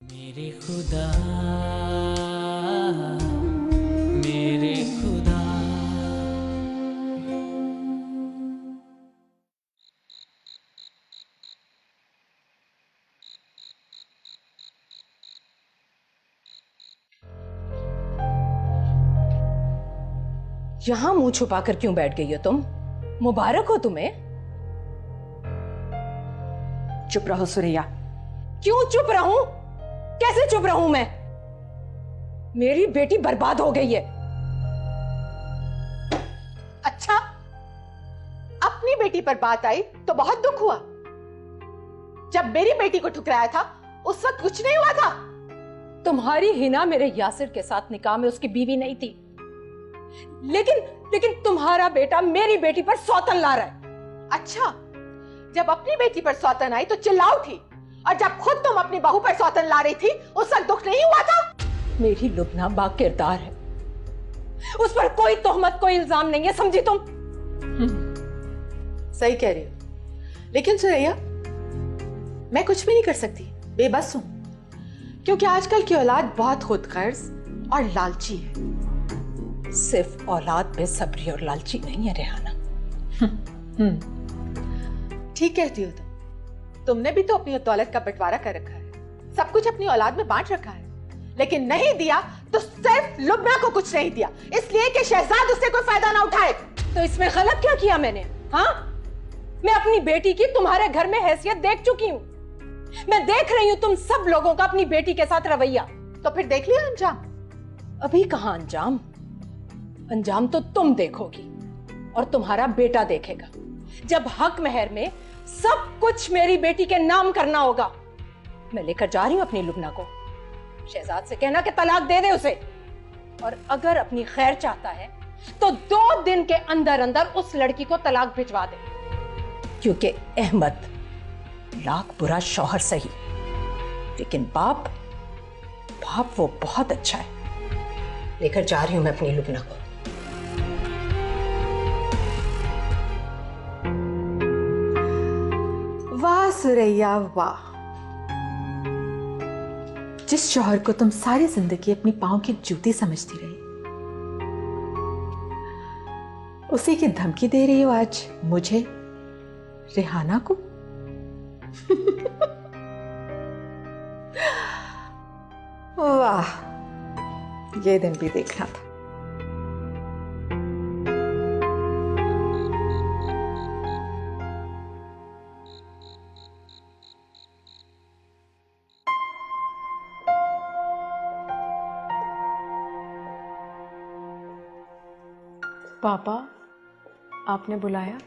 मेरे खुदा, मेरे खुदा। यहां मुंह छुपाकर क्यों बैठ गई हो तुम? मुबारक हो तुम्हें। चुप रहो सुरैया। क्यों चुप रहूं? कैसे चुप रहूं मैं? मेरी बेटी बर्बाद हो गई है। अच्छा, अपनी बेटी पर बात आई तो बहुत दुख हुआ। जब मेरी बेटी को ठुकराया था उस वक्त कुछ नहीं हुआ था। तुम्हारी हिना मेरे यासिर के साथ निकाह में उसकी बीवी नहीं थी, लेकिन तुम्हारा बेटा मेरी बेटी पर सौतन ला रहा है। अच्छा, जब अपनी बेटी पर सौतन आई तो चिल्ला उठी, और जब खुद तुम अपनी बहू पर सौतन ला रही थी उस वक्त दुख नहीं हुआ था? मेरी लुबना बाकिरदार है, उस पर कोई तोहमत कोई इल्जाम नहीं है, समझी तुम? सही कह रही हो, लेकिन सुरैया मैं कुछ भी नहीं कर सकती, बेबस हूं। क्योंकि आजकल की औलाद बहुत खुदगर्ज और लालची है। सिर्फ औलाद बेसब्री और लालची नहीं है रेहाना। ठीक कहती हो तुमने भी तो अपनी दौलत का बंटवारा कर रखा है, सब कुछ अपनी औलाद में बांट रखा है, लेकिन नहीं दिया तो सिर्फ लुबना को कुछ नहीं दिया, इसलिए कि शहजाद उससे कोई फायदा ना उठाए। तो इसमें गलत क्या किया मैंने? हाँ, मैं अपनी बेटी की तुम्हारे घर में हैसियत देख चुकी हूँ। मैं देख रही हूँ तुम सब लोगों का अपनी बेटी के साथ रवैया। तो फिर देख लिया अंजाम? अभी कहां अंजाम? अंजाम तो तुम देखोगी और तुम्हारा बेटा देखेगा, जब हक महर में सब कुछ मेरी बेटी के नाम करना होगा। मैं लेकर जा रही हूं अपनी लुबना को। शहजाद से कहना कि तलाक दे दे उसे, और अगर अपनी खैर चाहता है तो 2 दिन के अंदर अंदर उस लड़की को तलाक भिजवा दे, क्योंकि अहमद लाख बुरा शौहर सही, लेकिन बाप वो बहुत अच्छा है। लेकर जा रही हूं मैं अपनी लुबना को। वाह सुरैया वाह, जिस शौहर को तुम सारी जिंदगी अपनी पांव की जूती समझती रही, उसी की धमकी दे रही हो आज मुझे, रेहाना को। वाह, ये दिन भी देखना था। पापा, आपने बुलाया?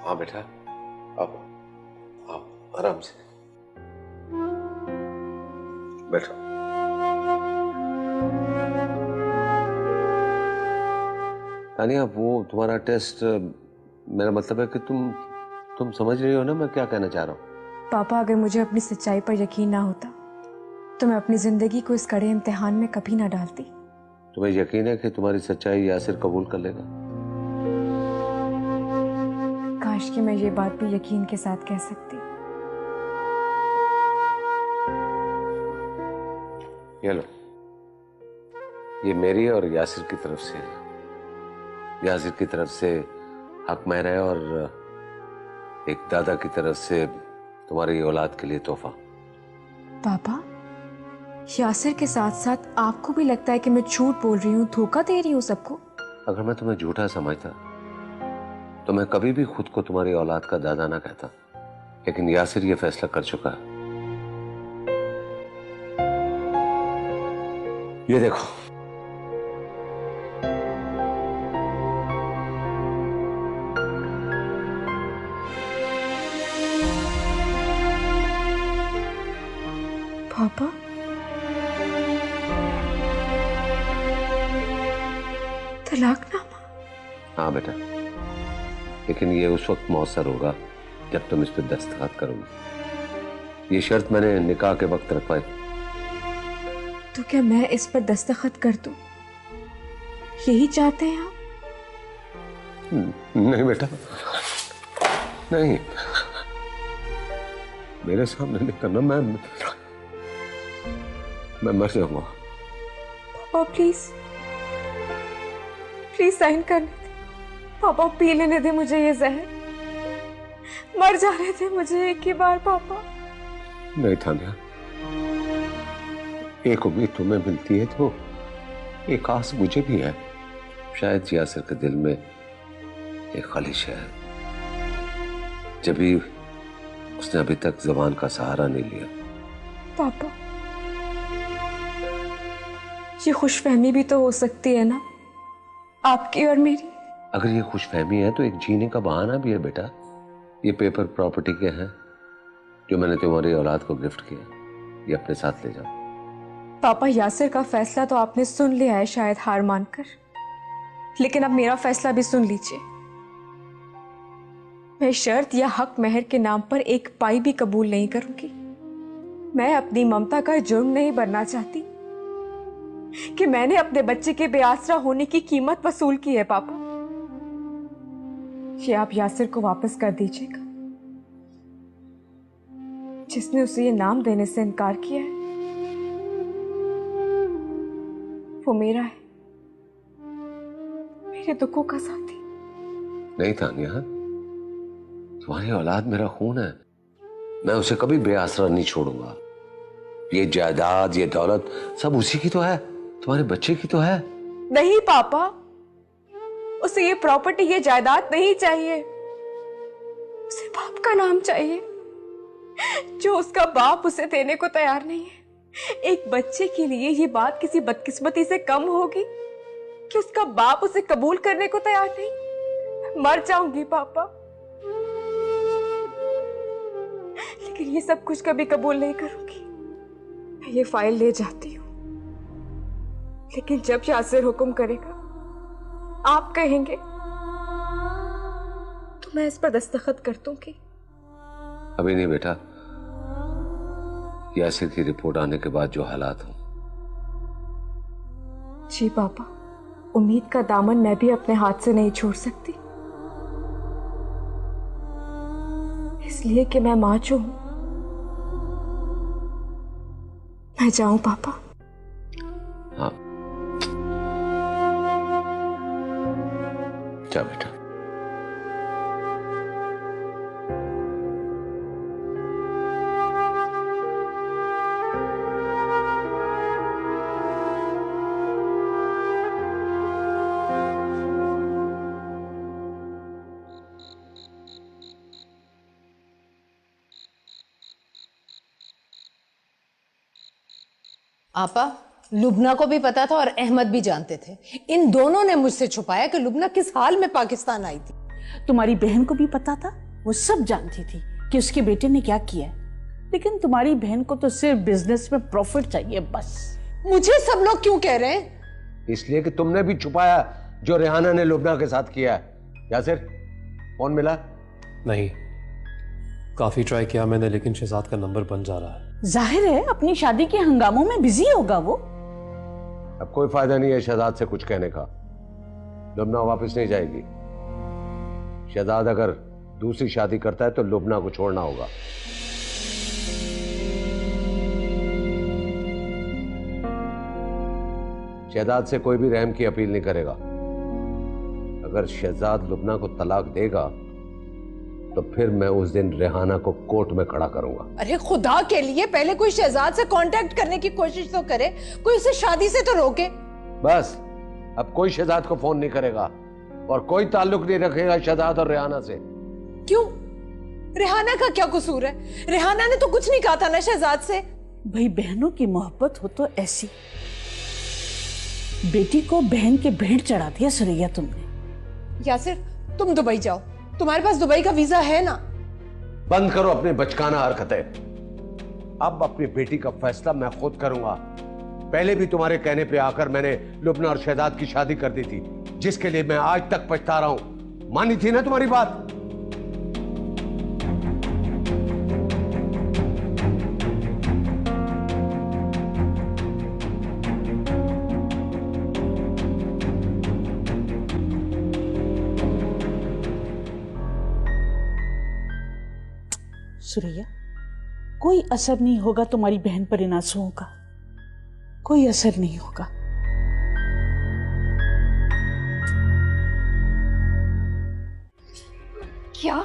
हाँ बेटा, अब आराम से बैठो। तानिया, वो तुम्हारा टेस्ट, मेरा मतलब है कि तुम समझ रही हो ना मैं क्या कहना चाह रहा हूँ? पापा, अगर मुझे अपनी सच्चाई पर यकीन ना होता तो मैं अपनी जिंदगी को इस कड़े इम्तिहान में कभी ना डालती। तुम्हें यकीन है कि तुम्हारी सच्चाई यासिर कबूल कर लेगा? काश कि मैं ये बात भी यकीन के साथ कह सकती। ये लो, ये मेरी और यासिर की तरफ से, यासिर की तरफ से हक महर है, और एक दादा की तरफ से तुम्हारी औलाद के लिए तोहफा। पापा, यासिर के साथ साथ आपको भी लगता है कि मैं झूठ बोल रही हूँ, धोखा दे रही हूँ सबको? अगर मैं तुम्हें झूठा समझता तो मैं कभी भी खुद को तुम्हारी औलाद का दादा ना कहता, लेकिन यासिर ये फैसला कर चुका है। ये देखो, पापा, तलाकनामा? हाँ बेटा, लेकिन ये उस वक्त मौसर होगा जब तुम इस पर दस्तखत करोगी। ये शर्त मैंने निकाह के वक्त रखवाई। तो क्या मैं इस पर दस्तखत कर दूं? यही चाहते हैं आप? नहीं बेटा, नहीं, मेरे सामने नहीं करना। मैं मर जाऊंगा। पापा प्लीज प्लीज साइन करने दे पापा, पी लेने दे मुझे ये जहर, मर जाने दे मुझे एक ही बार पापा। नहीं तानिया, एक उम्मीद तुम्हें मिलती है तो एक आस मुझे भी है। शायद यासिर के दिल में एक ख्वाहिश है, जब भी उसने अभी तक ज़बान का सहारा नहीं लिया। पापा ये खुशफहमी भी तो हो सकती है ना, आपकी और मेरी। अगर ये खुशफहमी है तो एक जीने का बहाना भी है बेटा। ये पेपर प्रॉपर्टी के हैं जो मैंने तुम्हारी औलाद को गिफ्ट किया, ये अपने साथ ले जाओ। पापा यासिर का फैसला तो आपने सुन लिया है शायद हार मानकर, लेकिन अब मेरा फैसला भी सुन लीजिए। मैं शर्त या हक महर के नाम पर एक पाई भी कबूल नहीं करूंगी। मैं अपनी ममता का जुर्म नहीं भरना चाहती कि मैंने अपने बच्चे के बेआसरा होने की कीमत वसूल की है। पापा ये आप यासिर को वापस कर दीजिएगा। जिसने उसे ये नाम देने से इनकार किया है वो मेरा है, मेरे दुखों का साथी। नहीं तानिया, तुम्हारी औलाद मेरा खून है, मैं उसे कभी बेआसरा नहीं छोड़ूंगा। ये जायदाद, ये दौलत सब उसी की तो है, तुम्हारे बच्चे की तो है। नहीं पापा, उसे ये प्रॉपर्टी, ये जायदाद नहीं चाहिए। उसे बाप का नाम चाहिए जो उसका बाप उसे देने को तैयार नहीं है। एक बच्चे के लिए ये बात किसी बदकिस्मती से कम होगी कि उसका बाप उसे कबूल करने को तैयार नहीं। मर जाऊंगी पापा, लेकिन ये सब कुछ कभी कबूल नहीं करूंगी। मैं ये फाइल ले जाती हूँ, लेकिन जब यासिर हुक्म करेगा, आप कहेंगे तो मैं इस पर दस्तखत कर दूंगी। अभी नहीं बेटा, यासिर की रिपोर्ट आने के बाद जो हालात हों। जी पापा, उम्मीद का दामन मैं भी अपने हाथ से नहीं छोड़ सकती, इसलिए कि मैं मां जो हूं। मैं जाऊं पापा? हाँ जा बेटा। आपा, लुबना को भी पता था और अहमद भी जानते थे। इन दोनों ने मुझसे छुपाया कि लुबना किस हाल में पाकिस्तान आई थी। तुम्हारी बहन को भी पता था, वो सब जानती थी कि उसके बेटे ने क्या किया है, लेकिन तुम्हारी बहन को तो सिर्फ बिजनेस में प्रॉफिट चाहिए बस। मुझे सब लोग क्यों कह रहे हैं? इसलिए कि तुमने भी छुपाया जो रेहाना ने लुबना के साथ किया है। यासिर, फोन मिला? नहीं, काफी ट्राई किया मैंने, लेकिन शहजाद का नंबर बंद जा रहा है। जाहिर है अपनी शादी के हंगामों में बिजी होगा वो। अब कोई फायदा नहीं है शहजाद से कुछ कहने का। लुबना वापस नहीं जाएगी। शहजाद अगर दूसरी शादी करता है तो लुबना को छोड़ना होगा। शहजाद से कोई भी रहम की अपील नहीं करेगा। अगर शहजाद लुबना को तलाक देगा तो फिर मैं उस दिन रेहाना को कोर्ट में खड़ा करूंगा। अरे खुदा के लिए पहले कोई शहजाद से कांटेक्ट करने की कोशिश तो करे, कोई उसे शादी से तो रोके। बस अब कोई शहजाद को फोन नहीं करेगा और कोई ताल्लुक नहीं रखेगा शहजाद और रेहाना से। क्यों? रेहाना का क्या कसूर है? रेहाना ने तो कुछ नहीं कहा था ना शहजाद से। भाई बहनों की मोहब्बत हो तो ऐसी। बेटी को बहन के भेंट चढ़ा दिया सुरैया तुमने। यासिर, तुम दुबई जाओ, तुम्हारे पास दुबई का वीजा है ना। बंद करो अपने बचकाना हरकतें। अब अपनी बेटी का फैसला मैं खुद करूंगा। पहले भी तुम्हारे कहने पे आकर मैंने लुबना और शहजाद की शादी कर दी थी, जिसके लिए मैं आज तक पछता रहा हूं। मानी थी ना तुम्हारी बात? सुरैया, कोई असर नहीं होगा तुम्हारी बहन पर इन आंसुओं का। कोई असर नहीं होगा। क्या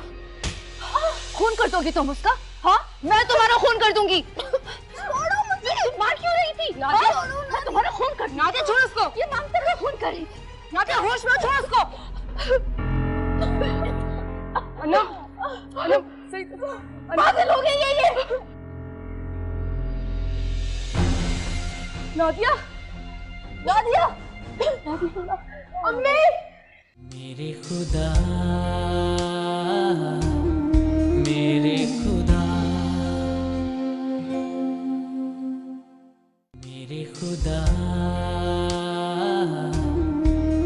खून कर दोगी तुम उसका? हाँ, मैं तुम्हारा खून कर दूंगी। छोड़ो मुझे। तुम मार क्यों रही थी? नादिया, मैं तुम्हारा खून कर। नादिया छोड़ उसको। ये मांगते हुए खून कर रही थी। नादिया होश में, छोड़ उसको। अनम, अनम, सही पागल हो गई है ये। नादिया, नादिया, नादिया, अम्मी। मेरे खुदा, मेरे खुदा, मेरे खुदा,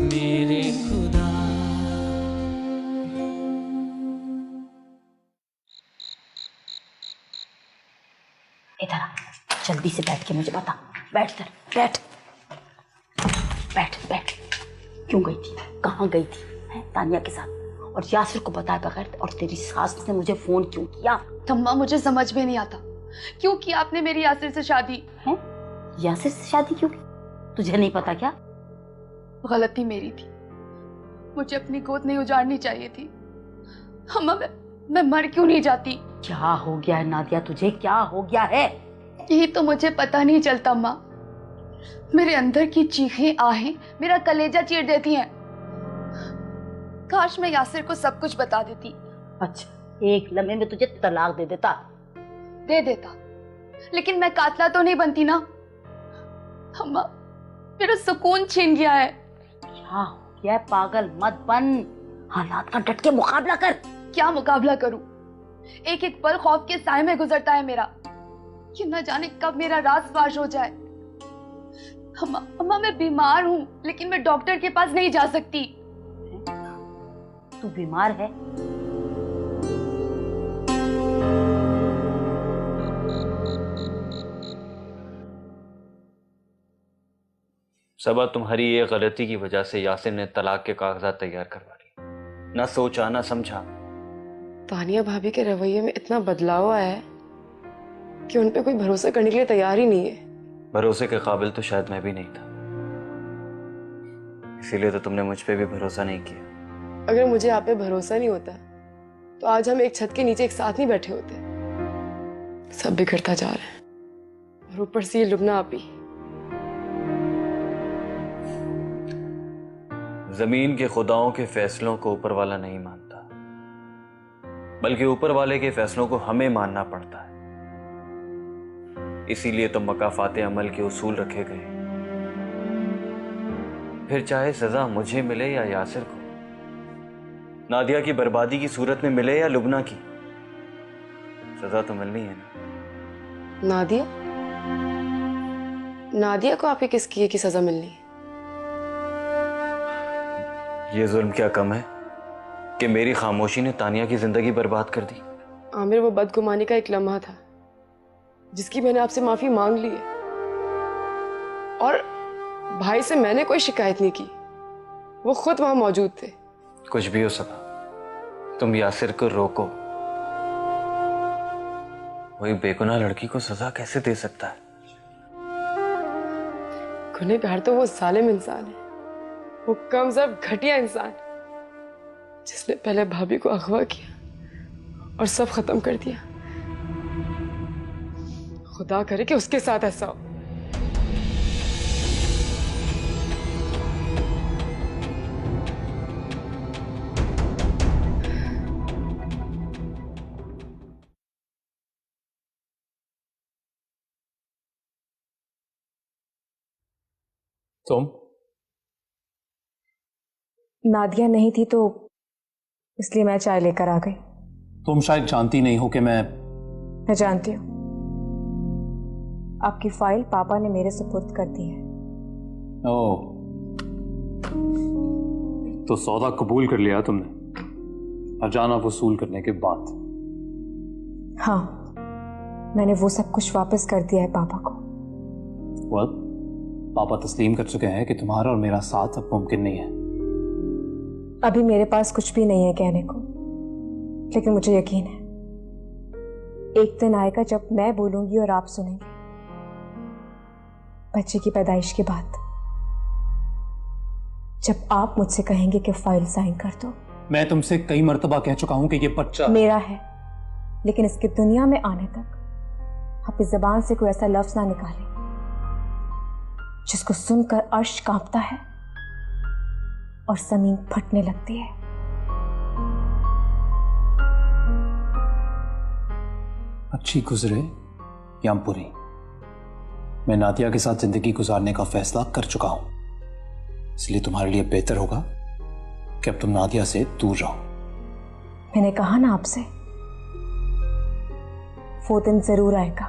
मेरे खुदा। इधर आ, जल्दी से बैठ के मुझे बता। बैठ कर, बैठ बैठ बैठ। क्यों गई थी, कहाँ गई थी? है तानिया के साथ, और यासिर को बताए बगैर, और तेरी सास ने मुझे फोन क्यों किया? अम्मा, मुझे समझ में नहीं आता क्यों की आपने मेरी यासिर से शादी? है यासिर से शादी क्यों की? तुझे नहीं पता क्या? गलती मेरी थी, मुझे अपनी गोद नहीं उजाड़नी चाहिए थी। अम्मा, मैं मर क्यों नहीं जाती? क्या हो गया है नादिया तुझे, क्या हो गया है? यही तो मुझे पता नहीं चलता अम्मा। मेरे अंदर की चीखें आहें मेरा कलेजा चीर देती हैं। काश मैं यासिर को सब कुछ बता देती। अच्छा, एक लम्हे में तुझे तलाक दे देता? दे देता, लेकिन मैं कातला तो नहीं बनती ना। अम्मा, मेरा सुकून छीन गया है। क्या हो गया है? पागल मत बन, हालात का डट के मुकाबला कर। क्या मुकाबला करूं? एक एक पल खौफ के साए में गुजरता है मेरा, कि न जाने कब मेरा राज फाश हो जाए। अम्मा, मैं बीमार हूं, लेकिन मैं डॉक्टर के पास नहीं जा सकती। तू बीमार है? सबा, तुम्हारी ये गलती की वजह से यासिर ने तलाक के कागजात तैयार करवा लिए। ना सोचा ना समझा। तानिया भाभी के रवैये में इतना बदलाव आया है कि उन पे कोई भरोसा करने के लिए तैयार ही नहीं है। भरोसे के काबिल तो शायद मैं भी नहीं था, इसीलिए तो तुमने मुझ पे भी भरोसा नहीं किया। अगर मुझे आप पे भरोसा नहीं होता तो आज हम एक छत के नीचे एक साथ नहीं बैठे होते। सब बिगड़ता जा रहा है, और ऊपर से ये लुबना आप ही। जमीन के खुदाओं के फैसलों को ऊपर वाला नहीं मानता, बल्कि ऊपर वाले के फैसलों को हमें मानना पड़ता है। इसीलिए तो मकाफाते अमल के उसूल रखे गए, फिर चाहे सजा मुझे मिले या यासिर को, नादिया की बर्बादी की सूरत में मिले या लुबना की, सजा तो मिलनी है ना। नादिया, नादिया को आपके किस किए की सजा मिलनी है? ये जुल्म क्या कम है कि मेरी खामोशी ने तानिया की जिंदगी बर्बाद कर दी। आमिर, वो बदगुमानी का एक लम्हा था जिसकी मैंने आपसे माफी मांग ली है, और भाई से मैंने कोई शिकायत नहीं की, वो खुद वहां मौजूद थे। कुछ भी हो सका, तुम यासिर को रोको। वही बेगुनाह लड़की को सजा कैसे दे सकता है? गुनहगार तो वो जालिम इंसान है, वो कमजोर घटिया इंसान जिसने पहले भाभी को अगवा किया और सब खत्म कर दिया। खुदा करे कि उसके साथ ऐसा हो। तुम? नादिया नहीं थी तो इसलिए मैं चाय लेकर आ गई। तुम शायद जानती नहीं हो कि मैं जानती हूँ, आपकी फाइल पापा ने मेरे सुपुर्द कर दी है। ओह, तो सौदा कबूल कर लिया तुमने, खजाना वसूल करने के बाद? हाँ, मैंने वो सब कुछ वापस कर दिया है पापा को। well, पापा तस्लीम कर चुके हैं कि तुम्हारा और मेरा साथ अब मुमकिन नहीं है। अभी मेरे पास कुछ भी नहीं है कहने को, लेकिन मुझे यकीन है एक दिन आएगा जब मैं बोलूंगी और आप सुनेंगे, बच्चे की पैदाइश के बाद जब आप मुझसे कहेंगे कि फाइल साइन कर दो। मैं तुमसे कई मर्तबा कह चुका हूं कि ये बच्चा मेरा है, लेकिन इसकी दुनिया में आने तक आपकी जबान से कोई ऐसा लफ्ज ना निकाले जिसको सुनकर अर्श कांपता है और जमीन फटने लगती है। अच्छी गुजरे या बुरी, मैं नादिया के साथ जिंदगी गुजारने का फैसला कर चुका हूं, इसलिए तुम्हारे लिए बेहतर होगा कि अब तुम नादिया से दूर रहो। मैंने कहा ना आपसे, वो दिन जरूर आएगा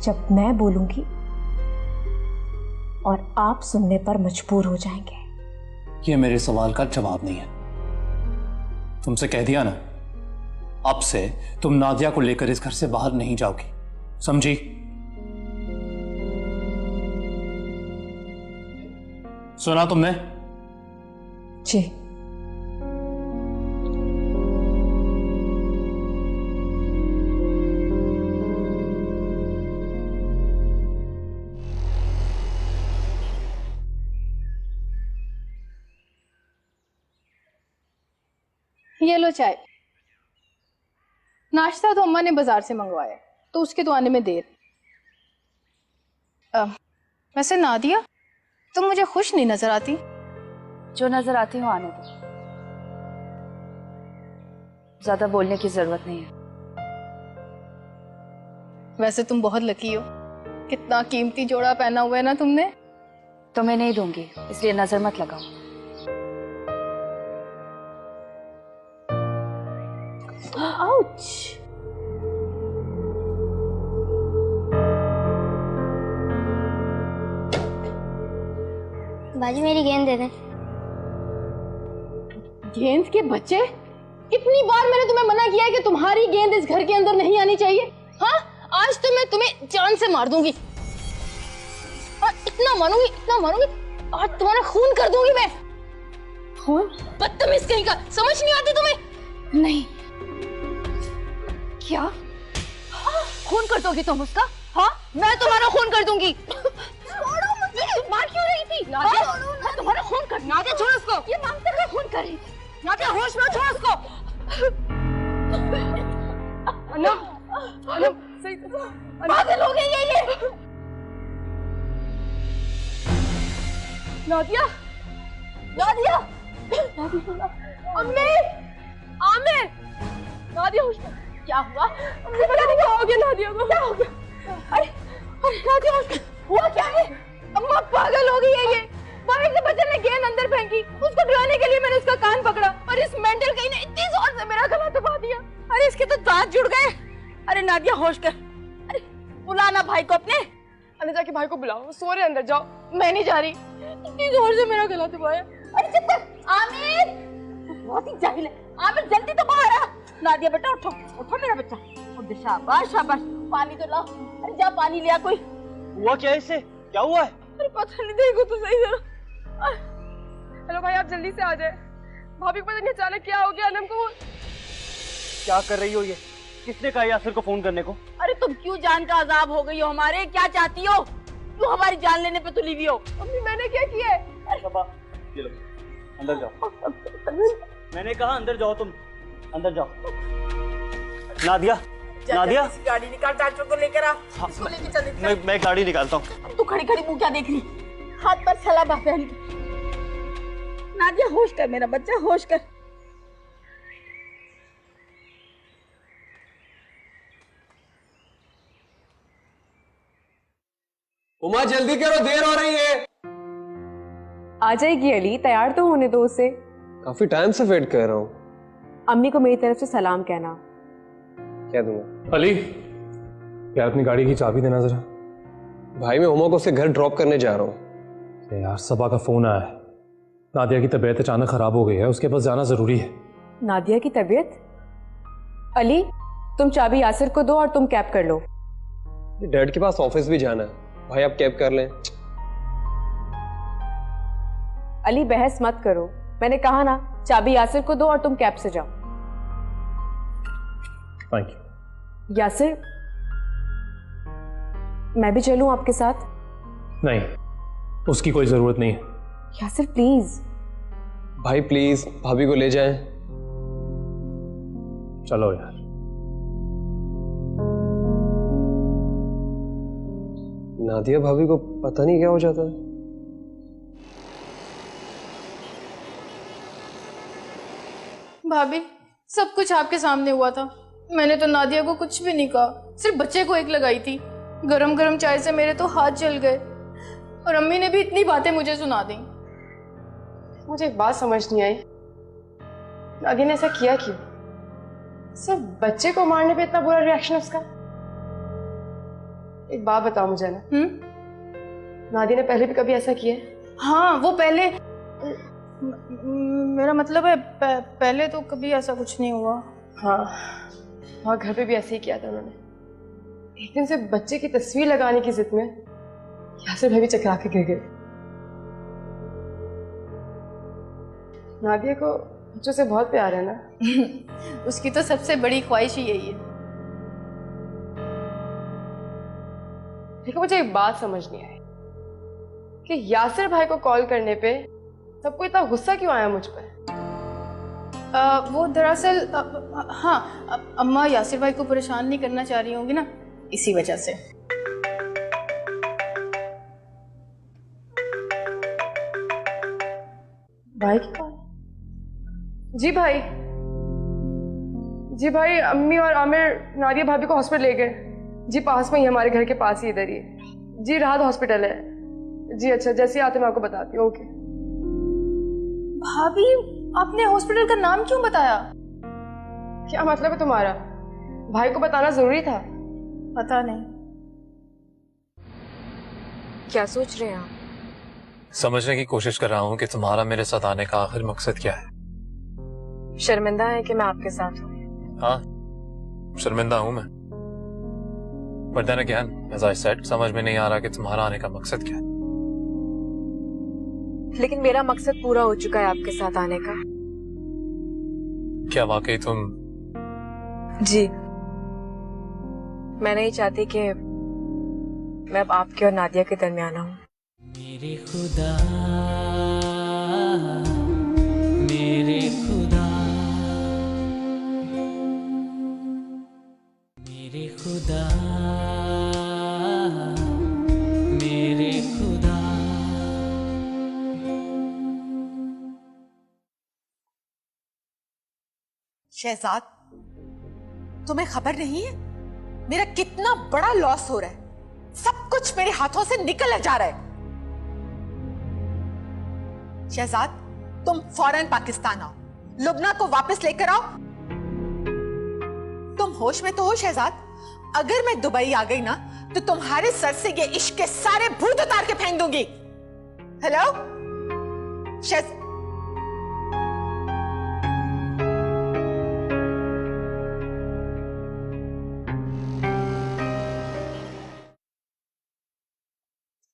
जब मैं बोलूंगी और आप सुनने पर मजबूर हो जाएंगे। ये मेरे सवाल का जवाब नहीं है। तुमसे कह दिया ना, अब से तुम नादिया को लेकर इस घर से बाहर नहीं जाओगी, समझी? सुना तुमने? जी। ये लो चाय। नाश्ता तो अम्मा ने बाजार से मंगवाया, तो उसके तो आने में देर। वैसे नादिया, तुम मुझे खुश नहीं नजर आती। जो नजर आती हो आने दो, ज्यादा बोलने की जरूरत नहीं है। वैसे तुम बहुत लकी हो, कितना कीमती जोड़ा पहना हुआ है ना तुमने। तुम्हें नहीं दूंगी, इसलिए नजर मत लगाओ। आउच। बाजी मेरी गेंद दे दे। गेंद के बच्चे, कितनी बार मैंने तुम्हें मना किया है कि तुम्हारी गेंद इस घर के अंदर नहीं आनी चाहिए। हाँ, आज तो मैं तुम्हें जान से मार दूंगी। इतना मारूंगी, आज तुम्हारा खून कर दूंगी मैं। खून? बदतमीज कहीं का, समझ नहीं आती तुम्हें? नहीं। क्या? हाँ, खून कर दोगी तुम उसका? हाँ, मैं तुम्हारा खून कर दूंगी। छोड़ो मुझे। मार क्यों रही थी? नादिया, मैं तुम्हारा खून कर। नादिया छोड़ उसको। ये मांगते हुए खून कर रही थी। नादिया होश में, छोड़ उसको। अनम, सही पागल हो गई है ये। नादिया, नादिया, अम्मी, आमिर, नादिया होश में। क्या हुआ? अम्मी पता नहीं क्या हो गया नादिया को। क्या हो गया? अरे नादिया होश में। हुआ क्या है? अम्मा पागल हो गई है ये। बाहर से बच्चे ने गेंद अंदर फेंकी, उसको डराने के लिए मैंने उसका कान पकड़ा और इस मेंटल कहीं ने इतनी जोर से मेरा गला दबा दिया। अरे इसके तो दांत जुड़ गए। अरे नादिया होश कर। अरे बुलाना भाई को अपने। अंदर जाके भाई को बुलाओ, सो रहे अंदर जाओ। मैं नहीं जा रही, इतनी जोर से मेरा गला दबाया। अरे चुप कर आमिर, बहुत ही जाहिल है। आमिर जल्दी तो बाहर आ। नादिया बेटा उठो, उठो मेरा बच्चा, उठ। शाबाश शाबाश, पानी तो लाओ। अरे जा पानी लिया कोई। हुआ क्या इससे? क्या हुआ है? अरे पता नहीं, देखो तो सही जरा। हेलो भाई, आप जल्दी से आ जाए। भाभी को पता नहीं अचानक क्या हो गया। अनम को क्या कर रही हो ये? किसने कहा यासिर को फोन करने को? अरे तुम क्यों जान का अजाब हो गई हो हमारे? क्या चाहती हो? क्यों हमारी जान लेने पे तुली हुई हो? अम्मी मैंने क्या किया है? ये लो, अंदर जाओ। मैंने कहा अंदर जाओ, तुम अंदर जाओ। नादिया, नादिया, गाड़ी निकाल, डॉक्टर को लेकर आ। हाँ, इसको लेके चल। मैं गाड़ी निकालता हूँ। तू खड़ी खड़ी मुंह क्या देख रही? हाथ पर सलाबा पहन। नादिया होश कर मेरा बच्चा, होश कर। उमा जल्दी करो, देर हो रही है। आ जाएगी अली, तैयार तो होने दो उसे। काफी टाइम से वेट कर रहा हूँ। अम्मी को मेरी तरफ से सलाम कहना। क्या दूंगा? अली, यार अपनी गाड़ी की चाबी देना जरा। भाई मैं उमा को उसके घर ड्रॉप करने जा रहा हूँ। यार सबा का फोन आया है, नादिया की तबीयत अचानक खराब हो गई है, उसके पास जाना जरूरी है। नादिया की तबीयत? अली तुम चाबी यासिर को दो और तुम कैब कर लो। डैड के पास ऑफिस भी जाना है, भाई आप कैब कर लें। अली बहस मत करो, मैंने कहा ना चाबी यासिर को दो और तुम कैब से जाओ। Thank you. यासिर मैं भी चलूं आपके साथ? नहीं, उसकी कोई जरूरत नहीं है। यासिर प्लीज। भाई प्लीज भाभी को ले जाएं। चलो यार। नादिया भाभी को पता नहीं क्या हो जाता है। भाभी, सब कुछ आपके सामने हुआ था। मैंने तो नादिया को कुछ भी नहीं कहा, सिर्फ बच्चे को एक लगाई थी। गरम गरम चाय से मेरे तो हाथ जल गए और अम्मी ने भी इतनी बातें मुझे सुना दी। मुझे एक बात समझ नहीं आई, नादिया ने ऐसा किया क्यों? सिर्फ बच्चे को मारने पे इतना बुरा रिएक्शन उसका? एक बात बताओ मुझे ना, नादिया ने पहले भी कभी ऐसा किया है? हाँ, वो पहले, मेरा मतलब है पहले तो कभी ऐसा कुछ नहीं हुआ। हाँ, वहाँ घर पे भी ऐसे ही किया था उन्होंने। एक दिन से बच्चे की तस्वीर लगाने की जिद में यासिर भाई भी चकरा के गिर गए। नादिया को बच्चों से बहुत प्यार है ना? उसकी तो सबसे बड़ी ख्वाहिश ही यही है। लेकिन मुझे एक बात समझ नहीं आई कि यासिर भाई को कॉल करने पे सबको इतना गुस्सा क्यों आया मुझ पर? वो दरअसल हाँ, अम्मा यासिर भाई को परेशान नहीं करना चाह रही होंगी ना, इसी वजह से। भाई की कॉल? जी भाई, जी भाई, अम्मी और आमिर नादिया भाभी को हॉस्पिटल ले गए। जी पास में ही, हमारे घर के पास ही, इधर ही। जी राहत हॉस्पिटल है। जी अच्छा, जैसे ही आते मैं आपको बताती हूँ। ओके। भाभी, आपने हॉस्पिटल का नाम क्यों बताया? क्या मतलब है तुम्हारा? भाई को बताना जरूरी था? पता नहीं। क्या सोच रहे हैं आप? समझने की कोशिश कर रहा हूँ कि तुम्हारा मेरे साथ आने का आखिर मकसद क्या है। शर्मिंदा है कि मैं आपके साथ हूँ? हाँ, शर्मिंदा हूँ मैं। But then again, as I said, समझ में नहीं आ रहा कि तुम्हारा आने का मकसद क्या है। लेकिन मेरा मकसद पूरा हो चुका है आपके साथ आने का। क्या वाकई तुम? जी, मैं नहीं चाहती कि मैं अब आपके और नादिया के दरमियान आऊं। मेरे खुदा, मेरे खुदा, मेरे खुदा, मेरे खुदा। शहजाद, तुम्हें खबर नहीं है मेरा कितना बड़ा लॉस हो रहा है? सब कुछ मेरे हाथों से निकल जा रहा है। शहजाद, तुम फौरन पाकिस्तान आओ, लुबना को वापस लेकर आओ। तुम होश में तो हो शहजाद? अगर मैं दुबई आ गई ना तो तुम्हारे सर से ये इश्क के सारे भूत उतार के फेंक दूंगी। हेलो शहजाद,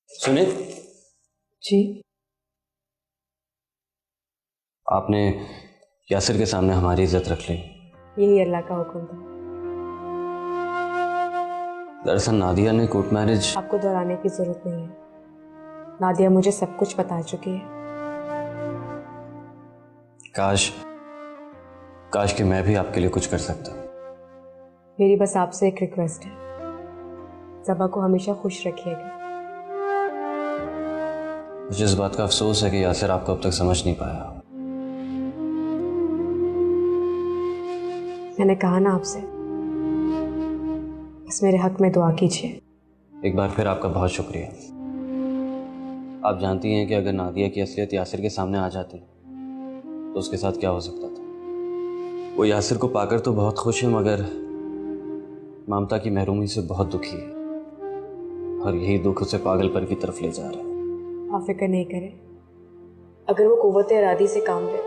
सुनिए जी, आपने यासिर के सामने हमारी इज्जत रख ली। यही अल्लाह का हुक्म था। दरअसल नादिया ने कोर्ट मैरिज। आपको दोहराने की जरूरत नहीं है, नादिया मुझे सब कुछ बता चुकी है। काश कि मैं भी आपके लिए कुछ कर सकता। मेरी बस आपसे एक रिक्वेस्ट है, ज़बा को हमेशा खुश रखिएगा। मुझे इस बात का अफसोस है कि यासिर आपको अब तक समझ नहीं पाया। मैंने कहा ना आपसे, बस मेरे हक में दुआ कीजिए। एक बार फिर आपका बहुत शुक्रिया। आप जानती हैं कि अगर नादिया की असलियत यासिर के सामने आ जाती तो उसके साथ क्या हो सकता था। वो यासिर को पाकर तो बहुत खुश है, मगर ममता की महरूमी से बहुत दुखी है, और यही दुख उसे पागलपन की तरफ ले जा रहा है। आप फिक्र नहीं करें, अगर वो कुव्वत इरादी से काम ले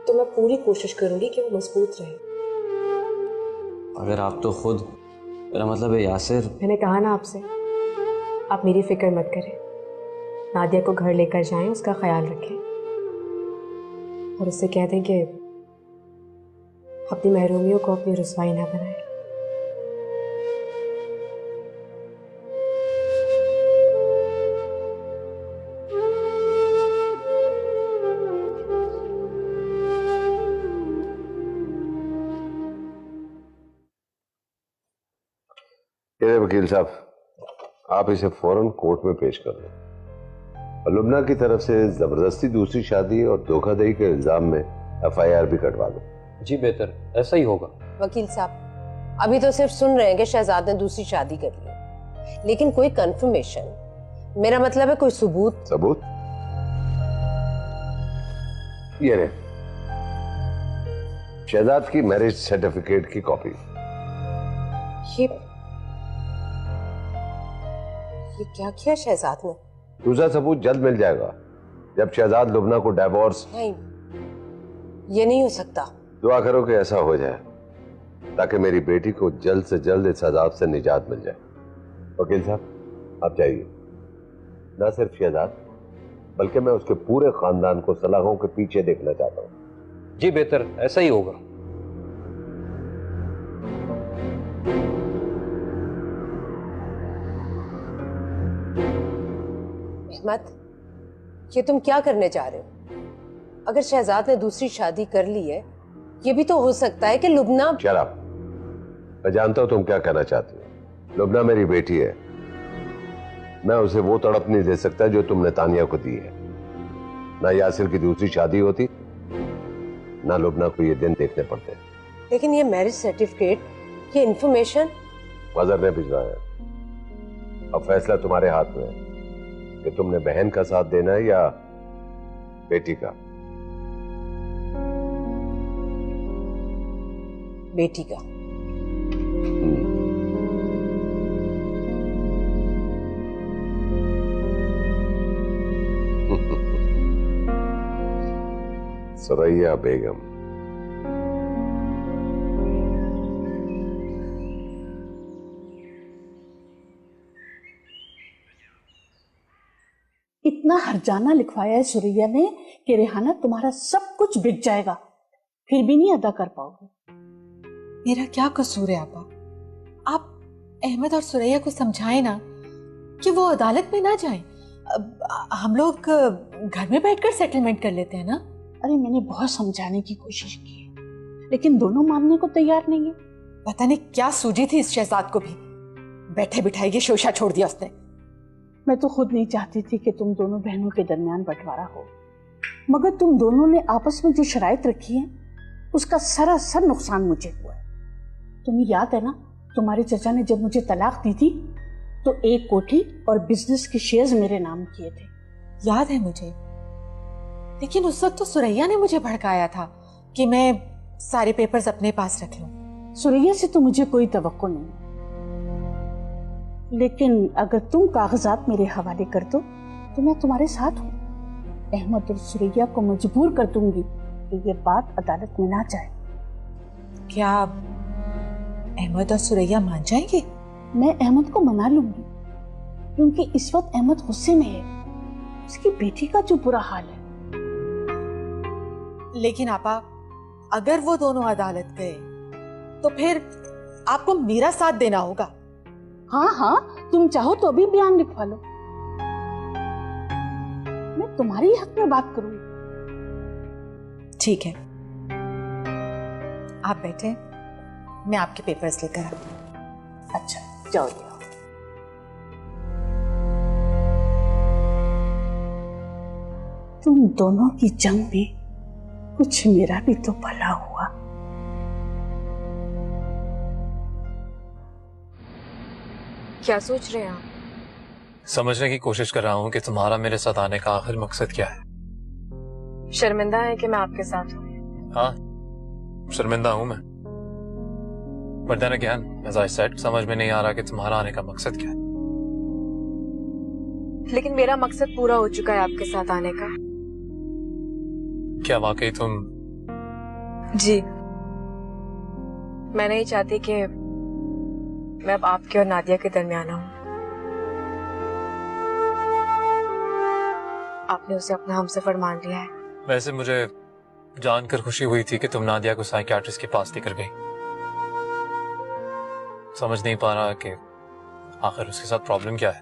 तो मैं पूरी कोशिश करूंगी कि वो मजबूत रहे। अगर आप तो खुद, मेरा मतलब है यासिर। मैंने कहा ना आपसे, आप मेरी फिक्र मत करें। नादिया को घर लेकर जाएं, उसका ख्याल रखें और उससे कह दें कि अपनी महरूमियों को अपनी रुसवाई ना बनाए। वकील साहब, आप इसे फौरन कोर्ट में पेश कर दो। और लुबना की तरफ से जबरदस्ती दूसरी शादी और धोखाधड़ी के इल्जाम में FIR भी कटवा दो। जी बेहतर, ऐसा ही होगा। वकील साहब, अभी तो सिर्फ सुन रहे हैं कि शहजाद ने दूसरी शादी कर ली, लेकिन कोई कंफर्मेशन, मेरा मतलब है कोई सबूत। सबूत? ये रहे शहजाद की मैरिज सर्टिफिकेट की कॉपी। ये क्या किया शहजाद ने? दूसरा सबूत जल्द मिल जाएगा जब शहजाद लुबना को डिवोर्स। नहीं, ये नहीं हो सकता। दुआ करो कि ऐसा हो जाए ताकि मेरी बेटी को जल्द से जल्द इस अजाब से निजात मिल जाए। वकील साहब, आप जाइए। ना सिर्फ शहजाद बल्कि मैं उसके पूरे खानदान को सलाखों के पीछे देखना चाहता हूँ। जी बेहतर, ऐसा ही होगा। अहमद, ये तुम क्या करने जा रहे हो? अगर शहजाद ने दूसरी शादी कर ली है, ये भी तो हो सकता है कि लुबना। शराब, मैं जानता हूं तुम क्या कहना चाहती हो। लुबना मेरी बेटी है, मैं उसे वो तड़प नहीं दे सकता जो तुमने तानिया को दी है। ना यासिर की दूसरी शादी होती, ना लुबना को ये दिन देखने पड़ते। लेकिन ये मैरिज सर्टिफिकेट, ये इंफॉर्मेशन मजहर ने भिजवाया। अब फैसला तुम्हारे हाथ में है कि तुमने बहन का साथ देना है या बेटी का। बेटी का। सुरैया बेगम। इतना हर्जाना लिखवाया है सुरैया ने कि रेहाना तुम्हारा सब कुछ बिक जाएगा, फिर भी नहीं अदा कर पाओगे। मेरा क्या कसूर है आपा? आप अहमद और सुरैया को समझाएं ना कि वो अदालत में ना जाएं। हम लोग घर में बैठकर सेटलमेंट कर लेते हैं ना। अरे मैंने बहुत समझाने की कोशिश की है, लेकिन दोनों मानने को तैयार नहीं है। पता नहीं क्या सूझी थी इस शहजाद को भी, बैठे बिठाए ये शोशा छोड़ दिया उसने। मैं तो खुद नहीं चाहती थी कि तुम दोनों बहनों के दरमियान बंटवारा हो, मगर तुम दोनों ने आपस में जो शराइत रखी है उसका सरासर नुकसान मुझे हुआ है। तुम्हें याद है ना, तुम्हारे चचा ने जब मुझे तलाक दी थी तो एक कोठी और बिजनेस के शेयर्स मेरे नाम किए थे। याद है मुझे, लेकिन उस वक्त तो सुरैया ने मुझे भड़काया था कि मैं सारे पेपर्स अपने पास रख लूं। सुरैया से तो मुझे कोई तवक्को नहीं, लेकिन अगर तुम कागजात मेरे हवाले कर दो तो मैं तुम्हारे साथ हूँ। अहमद और सुरैया को मजबूर कर दूंगी कि ये बात अदालत में ना जाए। क्या अहमद और सुरैया मान जाएंगे? मैं अहमद को मना लूंगी, क्योंकि इस वक्त अहमद गुस्से में है, उसकी बेटी का जो बुरा हाल है। लेकिन आपा, अगर वो दोनों अदालत गए तो फिर आपको मेरा साथ देना होगा। हाँ हाँ, तुम चाहो तो अभी बयान लिखवा लो, मैं तुम्हारे हक में बात करूंगी। ठीक है, आप बैठे, मैं आपके पेपर्स लेकर आती हूँ। अच्छा, जाओ जाओ। तुम दोनों की जंग में कुछ मेरा भी तो भला हुआ। क्या सोच रहे हैं आप? समझने की कोशिश कर रहा हूँ कि तुम्हारा मेरे साथ आने का आखिर मकसद क्या है। शर्मिंदा है कि मैं आपके साथ हूँ? हाँ, शर्मिंदा हूँ मैं, but then again as I said, समझ में नहीं आ रहा कि तुम्हारा आने का मकसद क्या है। लेकिन मेरा मकसद पूरा हो चुका है आपके साथ आने का। क्या वाकई तुम? जी, मैं नहीं चाहती कि मैं अब आपके और नादिया के दरमियान आऊं। आपने उसे अपना हमसफर मान लिया है। वैसे मुझे जानकर खुशी हुई थी कि तुम नादिया को साइकियाट्रिस्ट के पास लेकर गई। समझ नहीं पा रहा कि आखिर उसके साथ प्रॉब्लम क्या है।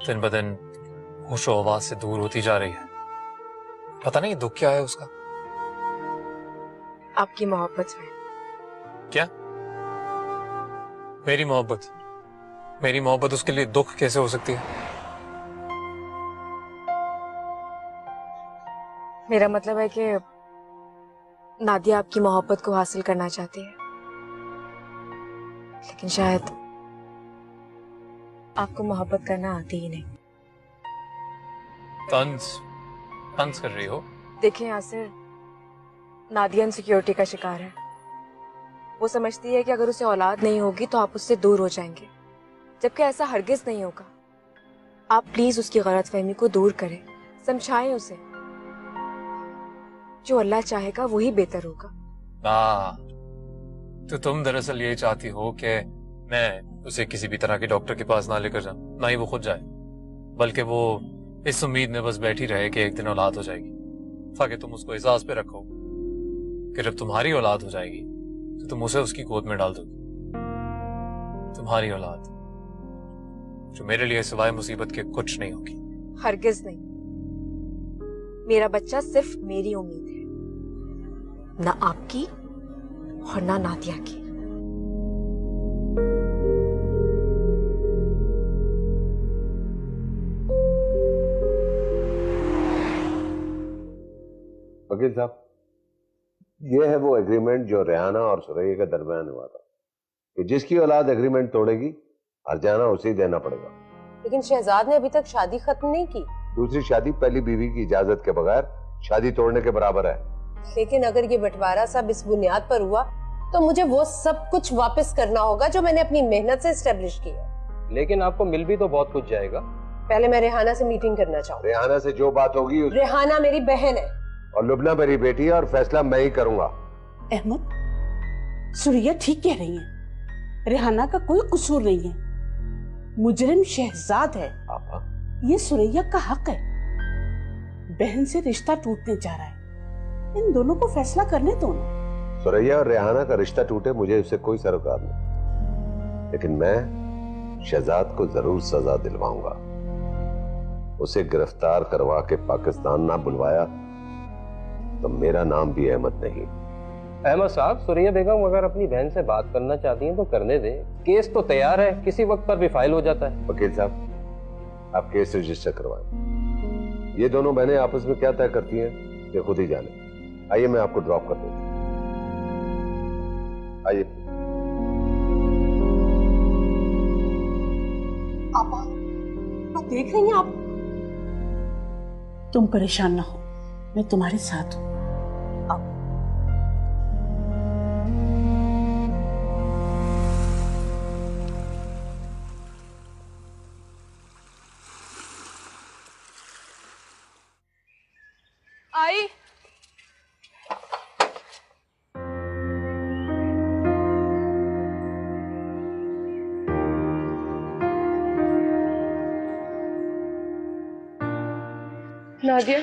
दिन ब दिन होशो आवाज से दूर होती जा रही है। पता नहीं दुख क्या है उसका। आपकी मोहब्बत में। क्या? मेरी मोहब्बत उसके लिए दुख कैसे हो सकती है? मेरा मतलब है कि नादिया आपकी मोहब्बत को हासिल करना चाहती है, लेकिन शायद आपको मोहब्बत करना आती ही नहीं। तंज कर रही हो? देखिए यासिर, नादिया इनसिक्योरिटी का शिकार है। वो समझती है कि अगर उसे औलाद नहीं होगी तो आप उससे दूर हो जाएंगे, जबकि ऐसा हरगिज नहीं होगा। आप प्लीज उसकी गलतफहमी को दूर करें, समझाएं उसे। जो अल्लाह चाहेगा वही बेहतर होगा। तो तुम दरअसल यही चाहती हो कि मैं उसे किसी भी तरह के डॉक्टर के पास ना लेकर जाऊं, ना ही वो खुद जाए, बल्कि वो इस उम्मीद में बस बैठी रहे कि एक दिन औलाद हो जाएगी, ताकि तुम उसको एहसास पे रखो कि जब तुम्हारी औलाद हो जाएगी तो तुम उसे उसकी गोद में डाल दोगी। तुम्हारी औलाद जो मेरे लिए सिवाय मुसीबत के कुछ नहीं होगी। हरगिज नहीं। मेरा बच्चा सिर्फ मेरी उम्मीद है, ना आपकी और ना नादिया की। वकील साहब, ये है वो एग्रीमेंट जो रेहाना और सुरैया के दरमियान हुआ था कि जिसकी औलाद एग्रीमेंट तोड़ेगी हर्जाना उसे ही देना पड़ेगा। लेकिन शहजाद ने अभी तक शादी खत्म नहीं की। दूसरी शादी पहली बीवी की इजाजत के बगैर शादी तोड़ने के बराबर है। लेकिन अगर ये बंटवारा सब इस बुनियाद पर हुआ तो मुझे वो सब कुछ वापस करना होगा जो मैंने अपनी मेहनत से एस्टेब्लिश किया। लेकिन आपको मिल भी तो बहुत कुछ जाएगा। पहले मैं रेहाना से मीटिंग करना चाहूँ। रेहाना से जो बात होगी रेहाना मेरी बहन है और लुबना मेरी बेटी है और फैसला मैं ही करूंगा। अहमद, सुरैया ठीक कह रही है, रेहाना का कोई कसूर नहीं है। मुजरिम शहजाद है। ये सुरैया का हक है। बहन से रिश्ता टूटने जा रहा है, इन दोनों को फैसला करने दो ना। सुरैया और रेहाना का रिश्ता टूटे मुझे उससे कोई सरोकार नहीं, लेकिन मैं शहजाद को जरूर सजा दिलवाऊंगा। उसे गिरफ्तार करवा के पाकिस्तान ना बुलवाया तो मेरा नाम भी अहमद नहीं। अहमद साहब, सुरैया बेगम अगर अपनी बहन से बात करना चाहती हैं तो करने दें। केस तो तैयार है, किसी वक्त पर भी फाइल हो जाता है। वकील साहब, आप केस रजिस्टर करवाएं। ये दोनों बहनें आपस में क्या तय करती हैं ये खुद ही जाने। आइए मैं आपको ड्रॉप कर दूं। आइए। आपा, देख रही हैं आप? तुम परेशान ना हो, मैं तुम्हारे साथ हूं। आई नादिया,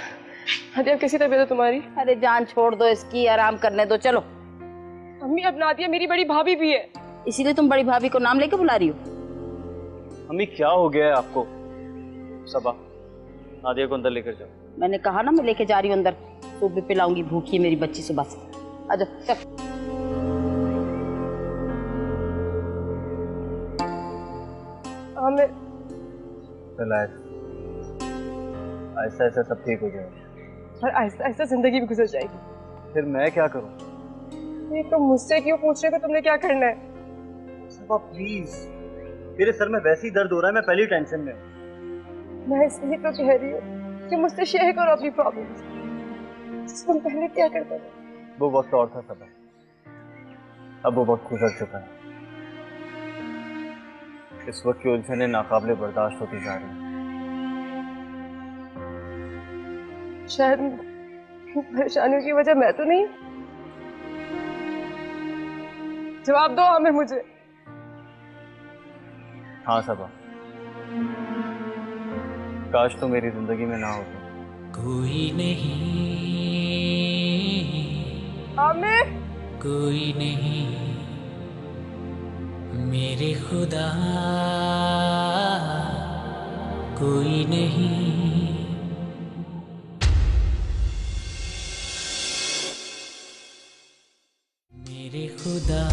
नादिया कैसी तबीयत है तुम्हारी? अरे जान छोड़ दो इसकी, आराम करने दो। चलो अम्मी, अब नादिया मेरी बड़ी भाभी भी है। इसीलिए तुम बड़ी भाभी को नाम लेके बुला रही हो? अम्मी क्या हो गया है आपको? सबा, नादिया को अंदर लेकर जाओ। मैंने कहा ना मैं लेके जा रही हूँ अंदर। सूप भी पिलाऊंगी, भूखी है मेरी बच्ची सुबह से। आजा चल। ऐसा ऐसा सब ठीक हो जाएगा और ऐसा ऐसा जिंदगी भी गुजर जाएगी। फिर मैं क्या करूं? ये तो मुझसे क्यों पूछ रहे हो? तुमने क्या करना है? सबा प्लीज, मेरे सर में वैसे ही दर्द हो रहा है, मैं पहली टेंशन में हूं। मैं इसलिए तो कह रही हूँ कि मुझसे शेयर करो अपनी प्रॉब्लम्स। तुम पहले क्या करते थे? वो वक्त और था सबा, अब वो वक्त गुजर चुका है। इस वक्त की उलझनें नाकाबिले बर्दाश्त होती जा रही हैं। शायद परेशानियों की वजह मैं तो नहीं। जवाब दो आमिर मुझे। हाँ सबा, काश तो मेरी जिंदगी में ना होता। कोई नहीं आमिर, कोई नहीं मेरे खुदा, कोई नहीं। मेरे खुदा